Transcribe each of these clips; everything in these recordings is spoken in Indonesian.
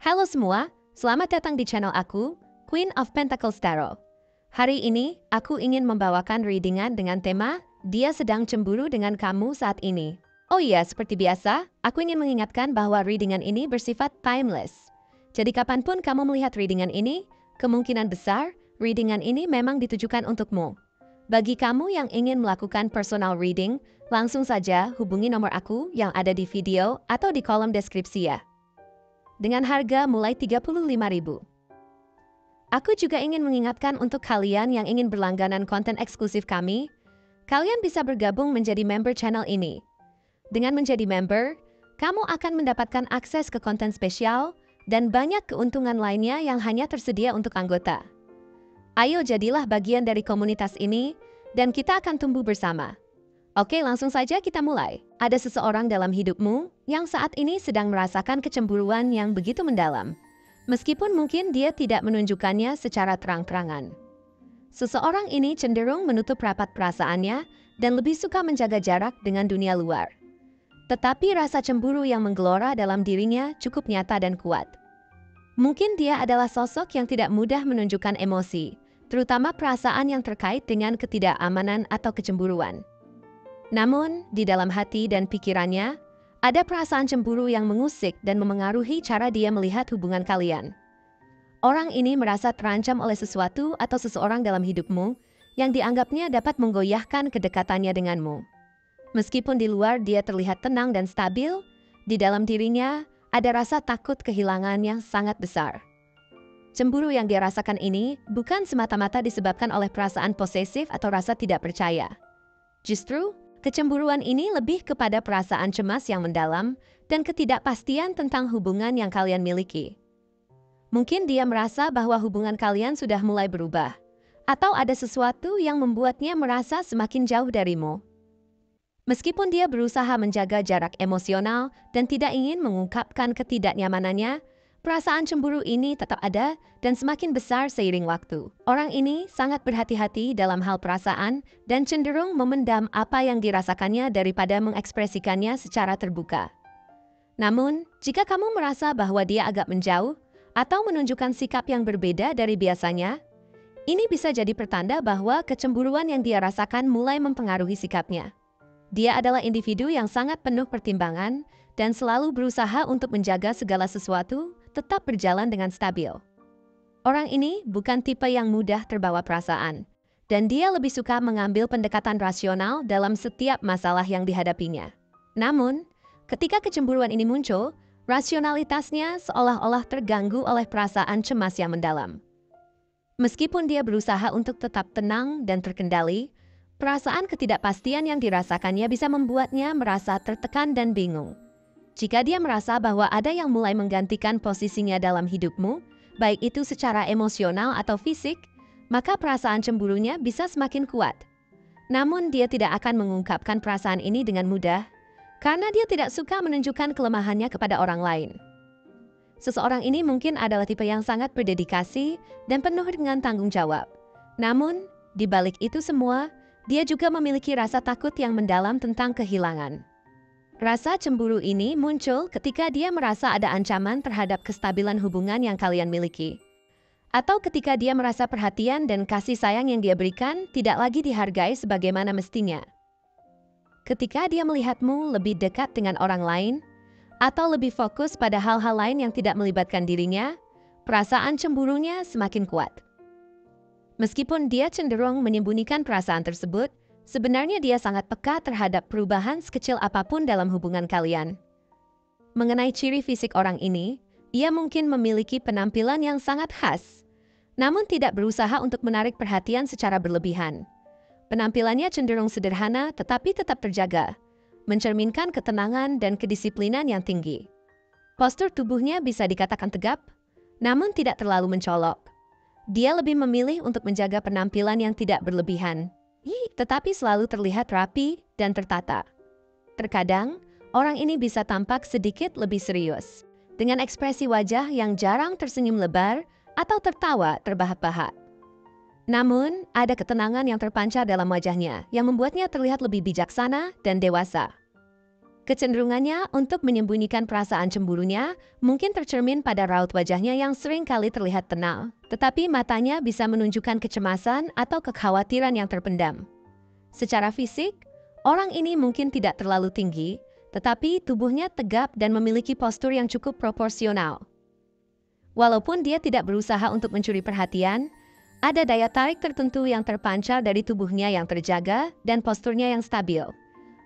Halo semua, selamat datang di channel aku, Queen of Pentacles Tarot. Hari ini, aku ingin membawakan readingan dengan tema, Dia sedang cemburu dengan kamu saat ini. Oh iya, seperti biasa, aku ingin mengingatkan bahwa readingan ini bersifat timeless. Jadi kapanpun kamu melihat readingan ini, kemungkinan besar, readingan ini memang ditujukan untukmu. Bagi kamu yang ingin melakukan personal reading, langsung saja hubungi nomor aku yang ada di video atau di kolom deskripsi ya. Dengan harga mulai 35.000. Aku juga ingin mengingatkan untuk kalian yang ingin berlangganan konten eksklusif kami, kalian bisa bergabung menjadi member channel ini. Dengan menjadi member, kamu akan mendapatkan akses ke konten spesial dan banyak keuntungan lainnya yang hanya tersedia untuk anggota. Ayo jadilah bagian dari komunitas ini, dan kita akan tumbuh bersama. Oke, langsung saja kita mulai. Ada seseorang dalam hidupmu yang saat ini sedang merasakan kecemburuan yang begitu mendalam. Meskipun mungkin dia tidak menunjukkannya secara terang-terangan. Seseorang ini cenderung menutup rapat perasaannya dan lebih suka menjaga jarak dengan dunia luar. Tetapi rasa cemburu yang menggelora dalam dirinya cukup nyata dan kuat. Mungkin dia adalah sosok yang tidak mudah menunjukkan emosi, terutama perasaan yang terkait dengan ketidakamanan atau kecemburuan. Namun, di dalam hati dan pikirannya, ada perasaan cemburu yang mengusik dan memengaruhi cara dia melihat hubungan kalian. Orang ini merasa terancam oleh sesuatu atau seseorang dalam hidupmu yang dianggapnya dapat menggoyahkan kedekatannya denganmu. Meskipun di luar dia terlihat tenang dan stabil, di dalam dirinya ada rasa takut kehilangan yang sangat besar. Cemburu yang dia rasakan ini bukan semata-mata disebabkan oleh perasaan posesif atau rasa tidak percaya. Justru, kecemburuan ini lebih kepada perasaan cemas yang mendalam dan ketidakpastian tentang hubungan yang kalian miliki. Mungkin dia merasa bahwa hubungan kalian sudah mulai berubah, atau ada sesuatu yang membuatnya merasa semakin jauh darimu. Meskipun dia berusaha menjaga jarak emosional dan tidak ingin mengungkapkan ketidaknyamanannya, perasaan cemburu ini tetap ada dan semakin besar seiring waktu. Orang ini sangat berhati-hati dalam hal perasaan dan cenderung memendam apa yang dirasakannya daripada mengekspresikannya secara terbuka. Namun, jika kamu merasa bahwa dia agak menjauh atau menunjukkan sikap yang berbeda dari biasanya, ini bisa jadi pertanda bahwa kecemburuan yang dia rasakan mulai mempengaruhi sikapnya. Dia adalah individu yang sangat penuh pertimbangan dan selalu berusaha untuk menjaga segala sesuatu tetap berjalan dengan stabil. Orang ini bukan tipe yang mudah terbawa perasaan, dan dia lebih suka mengambil pendekatan rasional dalam setiap masalah yang dihadapinya. Namun, ketika kecemburuan ini muncul, rasionalitasnya seolah-olah terganggu oleh perasaan cemas yang mendalam. Meskipun dia berusaha untuk tetap tenang dan terkendali, perasaan ketidakpastian yang dirasakannya bisa membuatnya merasa tertekan dan bingung. Jika dia merasa bahwa ada yang mulai menggantikan posisinya dalam hidupmu, baik itu secara emosional atau fisik, maka perasaan cemburunya bisa semakin kuat. Namun dia tidak akan mengungkapkan perasaan ini dengan mudah, karena dia tidak suka menunjukkan kelemahannya kepada orang lain. Seseorang ini mungkin adalah tipe yang sangat berdedikasi dan penuh dengan tanggung jawab. Namun, di balik itu semua, dia juga memiliki rasa takut yang mendalam tentang kehilangan. Rasa cemburu ini muncul ketika dia merasa ada ancaman terhadap kestabilan hubungan yang kalian miliki. Atau ketika dia merasa perhatian dan kasih sayang yang dia berikan tidak lagi dihargai sebagaimana mestinya. Ketika dia melihatmu lebih dekat dengan orang lain, atau lebih fokus pada hal-hal lain yang tidak melibatkan dirinya, perasaan cemburunya semakin kuat. Meskipun dia cenderung menyembunyikan perasaan tersebut, sebenarnya dia sangat peka terhadap perubahan sekecil apapun dalam hubungan kalian. Mengenai ciri fisik orang ini, ia mungkin memiliki penampilan yang sangat khas, namun tidak berusaha untuk menarik perhatian secara berlebihan. Penampilannya cenderung sederhana tetapi tetap terjaga, mencerminkan ketenangan dan kedisiplinan yang tinggi. Postur tubuhnya bisa dikatakan tegap, namun tidak terlalu mencolok. Dia lebih memilih untuk menjaga penampilan yang tidak berlebihan, tetapi selalu terlihat rapi dan tertata. Terkadang, orang ini bisa tampak sedikit lebih serius, dengan ekspresi wajah yang jarang tersenyum lebar atau tertawa terbahak-bahak. Namun, ada ketenangan yang terpancar dalam wajahnya yang membuatnya terlihat lebih bijaksana dan dewasa. Kecenderungannya untuk menyembunyikan perasaan cemburunya mungkin tercermin pada raut wajahnya yang sering kali terlihat tenang, tetapi matanya bisa menunjukkan kecemasan atau kekhawatiran yang terpendam. Secara fisik, orang ini mungkin tidak terlalu tinggi, tetapi tubuhnya tegap dan memiliki postur yang cukup proporsional. Walaupun dia tidak berusaha untuk mencuri perhatian, ada daya tarik tertentu yang terpancar dari tubuhnya yang terjaga dan posturnya yang stabil.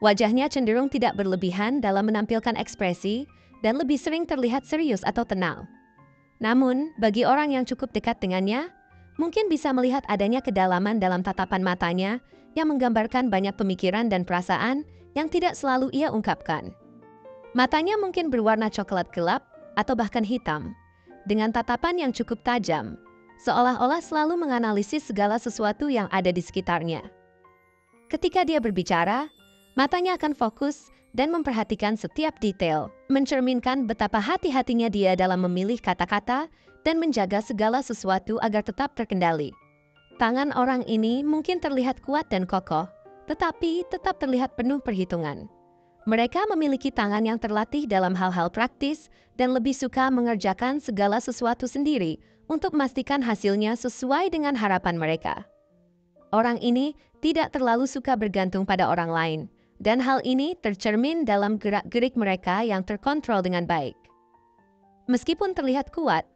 Wajahnya cenderung tidak berlebihan dalam menampilkan ekspresi dan lebih sering terlihat serius atau tenang. Namun, bagi orang yang cukup dekat dengannya, mungkin bisa melihat adanya kedalaman dalam tatapan matanya yang menggambarkan banyak pemikiran dan perasaan yang tidak selalu ia ungkapkan. Matanya mungkin berwarna coklat gelap atau bahkan hitam, dengan tatapan yang cukup tajam, seolah-olah selalu menganalisis segala sesuatu yang ada di sekitarnya. Ketika dia berbicara, matanya akan fokus dan memperhatikan setiap detail, mencerminkan betapa hati-hatinya dia dalam memilih kata-kata dan menjaga segala sesuatu agar tetap terkendali. Tangan orang ini mungkin terlihat kuat dan kokoh, tetapi tetap terlihat penuh perhitungan. Mereka memiliki tangan yang terlatih dalam hal-hal praktis dan lebih suka mengerjakan segala sesuatu sendiri untuk memastikan hasilnya sesuai dengan harapan mereka. Orang ini tidak terlalu suka bergantung pada orang lain, dan hal ini tercermin dalam gerak-gerik mereka yang terkontrol dengan baik. Meskipun terlihat kuat,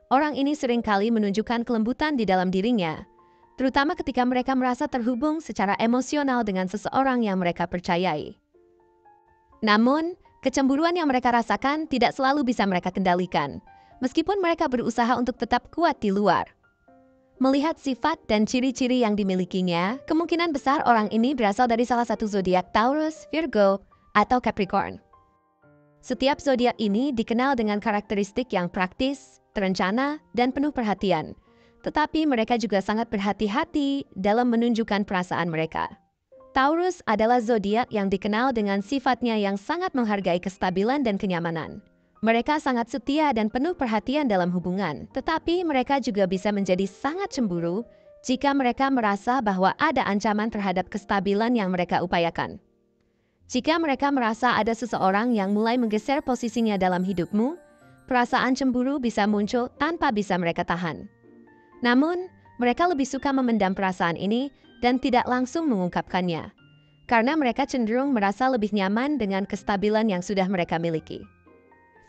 orang ini seringkali menunjukkan kelembutan di dalam dirinya, terutama ketika mereka merasa terhubung secara emosional dengan seseorang yang mereka percayai. Namun, kecemburuan yang mereka rasakan tidak selalu bisa mereka kendalikan, meskipun mereka berusaha untuk tetap kuat di luar. Melihat sifat dan ciri-ciri yang dimilikinya, kemungkinan besar orang ini berasal dari salah satu zodiak Taurus, Virgo, atau Capricorn. Setiap zodiak ini dikenal dengan karakteristik yang praktis, terencana, dan penuh perhatian. Tetapi mereka juga sangat berhati-hati dalam menunjukkan perasaan mereka. Taurus adalah zodiak yang dikenal dengan sifatnya yang sangat menghargai kestabilan dan kenyamanan. Mereka sangat setia dan penuh perhatian dalam hubungan, tetapi mereka juga bisa menjadi sangat cemburu jika mereka merasa bahwa ada ancaman terhadap kestabilan yang mereka upayakan. Jika mereka merasa ada seseorang yang mulai menggeser posisinya dalam hidupmu, perasaan cemburu bisa muncul tanpa bisa mereka tahan. Namun, mereka lebih suka memendam perasaan ini dan tidak langsung mengungkapkannya, karena mereka cenderung merasa lebih nyaman dengan kestabilan yang sudah mereka miliki.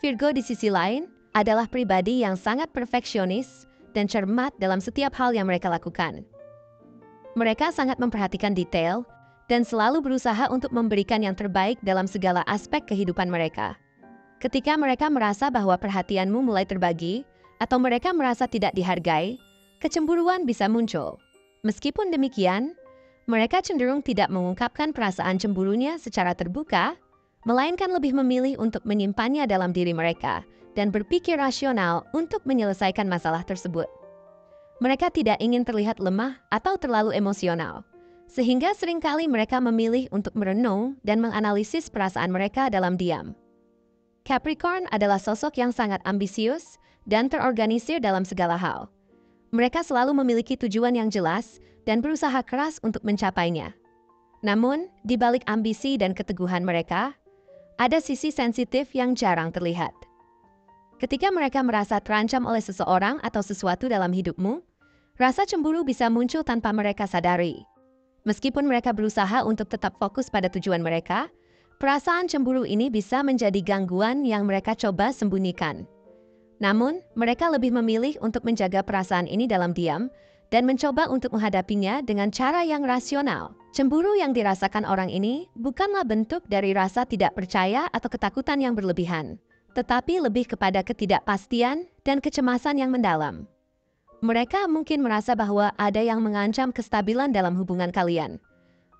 Virgo di sisi lain adalah pribadi yang sangat perfeksionis dan cermat dalam setiap hal yang mereka lakukan. Mereka sangat memperhatikan detail dan selalu berusaha untuk memberikan yang terbaik dalam segala aspek kehidupan mereka. Ketika mereka merasa bahwa perhatianmu mulai terbagi atau mereka merasa tidak dihargai, kecemburuan bisa muncul. Meskipun demikian, mereka cenderung tidak mengungkapkan perasaan cemburunya secara terbuka, melainkan lebih memilih untuk menyimpannya dalam diri mereka dan berpikir rasional untuk menyelesaikan masalah tersebut. Mereka tidak ingin terlihat lemah atau terlalu emosional, sehingga seringkali mereka memilih untuk merenung dan menganalisis perasaan mereka dalam diam. Capricorn adalah sosok yang sangat ambisius dan terorganisir dalam segala hal. Mereka selalu memiliki tujuan yang jelas dan berusaha keras untuk mencapainya. Namun, di balik ambisi dan keteguhan mereka, ada sisi sensitif yang jarang terlihat. Ketika mereka merasa terancam oleh seseorang atau sesuatu dalam hidupmu, rasa cemburu bisa muncul tanpa mereka sadari. Meskipun mereka berusaha untuk tetap fokus pada tujuan mereka, perasaan cemburu ini bisa menjadi gangguan yang mereka coba sembunyikan. Namun, mereka lebih memilih untuk menjaga perasaan ini dalam diam dan mencoba untuk menghadapinya dengan cara yang rasional. Cemburu yang dirasakan orang ini bukanlah bentuk dari rasa tidak percaya atau ketakutan yang berlebihan, tetapi lebih kepada ketidakpastian dan kecemasan yang mendalam. Mereka mungkin merasa bahwa ada yang mengancam kestabilan dalam hubungan kalian,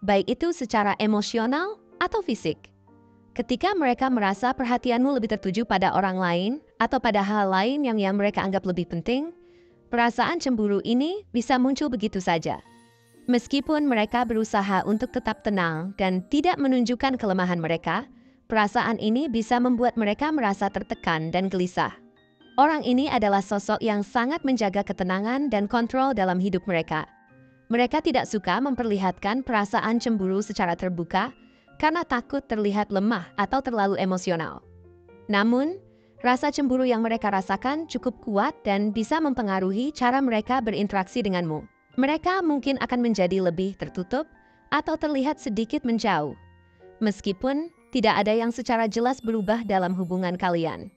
baik itu secara emosional atau fisik. Ketika mereka merasa perhatianmu lebih tertuju pada orang lain atau pada hal lain yang mereka anggap lebih penting, perasaan cemburu ini bisa muncul begitu saja. Meskipun mereka berusaha untuk tetap tenang dan tidak menunjukkan kelemahan mereka, perasaan ini bisa membuat mereka merasa tertekan dan gelisah. Orang ini adalah sosok yang sangat menjaga ketenangan dan kontrol dalam hidup mereka. Mereka tidak suka memperlihatkan perasaan cemburu secara terbuka karena takut terlihat lemah atau terlalu emosional. Namun, rasa cemburu yang mereka rasakan cukup kuat dan bisa mempengaruhi cara mereka berinteraksi denganmu. Mereka mungkin akan menjadi lebih tertutup atau terlihat sedikit menjauh, meskipun tidak ada yang secara jelas berubah dalam hubungan kalian.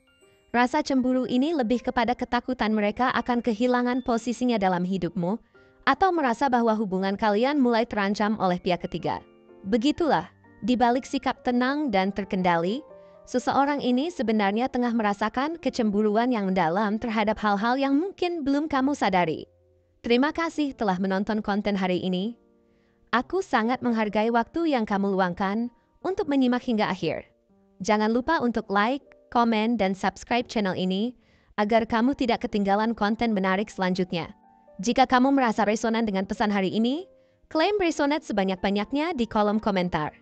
Rasa cemburu ini lebih kepada ketakutan mereka akan kehilangan posisinya dalam hidupmu atau merasa bahwa hubungan kalian mulai terancam oleh pihak ketiga. Begitulah, di balik sikap tenang dan terkendali, seseorang ini sebenarnya tengah merasakan kecemburuan yang mendalam terhadap hal-hal yang mungkin belum kamu sadari. Terima kasih telah menonton konten hari ini. Aku sangat menghargai waktu yang kamu luangkan untuk menyimak hingga akhir. Jangan lupa untuk like, komen, dan subscribe channel ini agar kamu tidak ketinggalan konten menarik selanjutnya. Jika kamu merasa resonan dengan pesan hari ini, klaim resonate sebanyak-banyaknya di kolom komentar.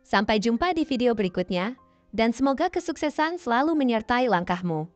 Sampai jumpa di video berikutnya, dan semoga kesuksesan selalu menyertai langkahmu.